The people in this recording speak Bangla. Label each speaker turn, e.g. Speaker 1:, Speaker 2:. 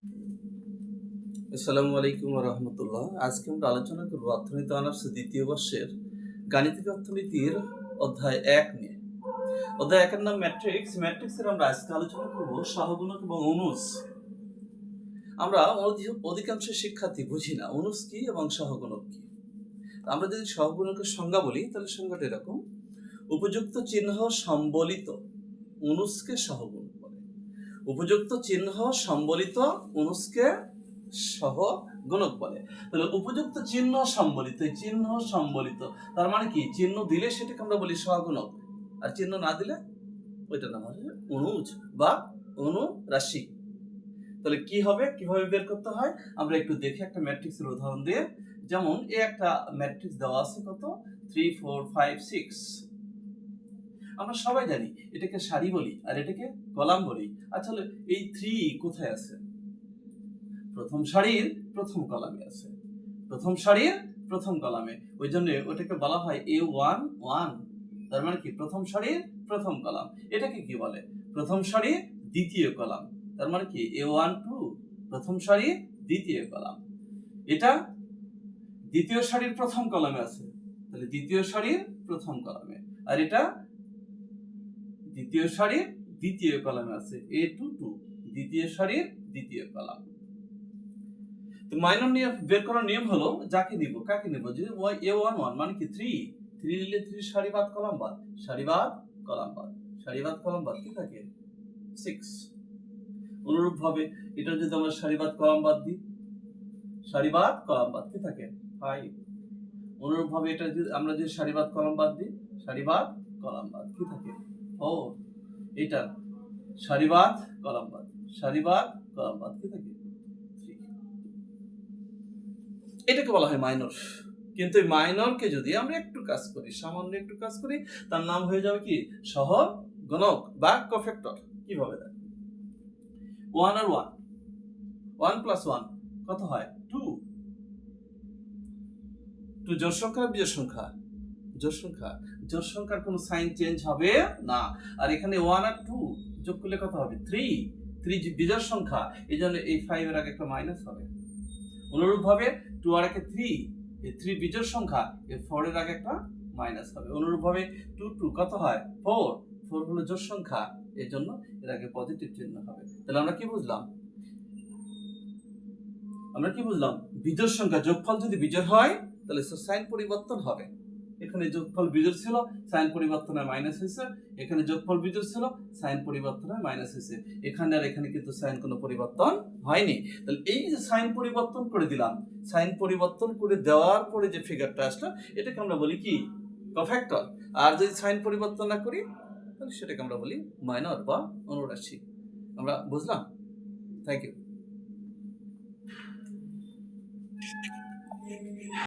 Speaker 1: আসসালামু আলাইকুম রহমতুল্লাহ। আজকে আমরা আলোচনা করব অর্থনীতি অনার্স দ্বিতীয় বর্ষের গাণিতিক অর্থনীতির অধ্যায় 1 নিয়ে। অধ্যায় 1 এর নাম ম্যাট্রিক্স। ম্যাট্রিক্সের আমরা আজকে আলোচনা করব সহগুণক এবং অনুজ। আমরা অধিকাংশ শিক্ষার্থী বুঝি না অনুজ কি এবং সহগুণক কি। আমরা যদি সহগুণকের সংজ্ঞা বলি তাহলে সংজ্ঞাটা এরকম: উপযুক্ত চিহ্ন সম্বলিত অনুজকে সহগুণক বলে। উপযুক্ত চিহ্ন সম্বলিত অনুজকে সহগুণক বলে। তাহলে উপযুক্ত চিহ্ন সম্বলিত, চিহ্ন সম্বলিত তার মানে কি? চিহ্ন দিলে সেটাকে আমরা বলি সহগুণক, আর চিহ্ন না দিলে ওইটার নাম হবে অনুজ বা অনুরাশি। তাহলে কি হবে, কিভাবে বের করতে হয় আমরা একটু দেখি একটা ম্যাট্রিক্সের উদাহরণ দিয়ে। যেমন এই একটা ম্যাট্রিক্স দেওয়া আছে, কত? 3 4 5 6। আমরা সবাই জানি এটাকে সারি বলি আর এটাকে কলাম বলি। আচ্ছা, এই 3 কোথায় আছে? প্রথম সারির প্রথম কলামে আছে, প্রথম সারির প্রথম কলামে। ওই জন্য ওটাকে বলা হয় A11। তার মানে কি? প্রথম সারির প্রথম কলাম। এটাকে কি বলে? প্রথম সারির দ্বিতীয় কলাম। তার মানে কি? A12 প্রথম সারির দ্বিতীয় কলাম। এটা দ্বিতীয় সারির প্রথম কলামে আছে, তাহলে দ্বিতীয় সারির প্রথম কলামে। আর এটা দ্বিতীয় সারির দ্বিতীয় কলামে আছে, A22 দ্বিতীয় সারির দ্বিতীয় কলাম। তো মাইনর নিয়ে বের করার নিয়ম হলো যাকে নিব কাকে নিব। যদি A11 মানে কি 3 নিলে 3 সারিবাদ কলাম বাদ, সারিবাদ কলাম বাদ, সারিবাদ কলাম বাদ কি থাকে? 6। অনুরূপ ভাবে এটা যদি আমরা সারিবাদ কলাম বাদ দিই, সারিবাদ কলাম বাদ কি থাকে? 5। অনুরূপ ভাবে এটা যদি আমরা সারিবাদ কলাম বাদ দিই, সারিবাদ কলাম বাদ কি থাকে? 4। এটা সারিবাদ কলাম বাদ, সারিবাদ কলাম বাদ কি থাকে? 3। এটাকে বলা হয় মাইনর। কিন্তু এই মাইনরকে যদি আমরা একটু কাজ করি, সামান্য একটু কাজ করি, তার নাম হয়ে যাবে কি? সহগুণক বা কোফ্যাক্টর। কিভাবে দেখ, 1 আর 1, 1 + 1 কত হয়? 2। 2 জোড় সংখ্যা বিজোড় সংখ্যা? জোড় সংখ্যা। জোড় সংখ্যার কোনো সাইন চেঞ্জ হবে না। আর এখানে 1 আর 2 যোগ করলে কত হবে? 3। 3 বিজোড় সংখ্যা, এইজন্য এই 5 এর আগে একটা মাইনাস হবে। অনুরূপ ভাবে 2 আর 1 3, এই 3 বিজোড় সংখ্যা, এই 4 এর আগে একটা মাইনাস হবে। অনুরূপ ভাবে 2 2 কত হয়? 4। 4 হলো জোড় সংখ্যা, এর জন্য এর আগে পজিটিভ চিহ্ন হবে। তাহলে আমরা কি বুঝলাম? বিজোড় সংখ্যা যোগফল যদি বিজোড় হয় তাহলে সাইন পরিবর্তন হবে। এখানে যোগফল বিজোড় ছিল, সাইন পরিবর্তনে মাইনাস হয়েছে। এখানে যোগফল বিজোড় ছিল, সাইন পরিবর্তনে মাইনাস হয়েছে। এখানে আর এখানে কিন্তু সাইন কোনো পরিবর্তন হয়নি। তাহলে এই যে সাইন পরিবর্তন করে দিলাম, সাইন পরিবর্তন করে দেওয়ার পরে যে ফিগারটা আসলো এটাকে আমরা বলি কি? কোফ্যাক্টর। আর যদি সাইন পরিবর্তন না করি তাহলে সেটাকে আমরা বলি মাইনর বা অনুরাশি। আমরা বুঝলাম? Thank you.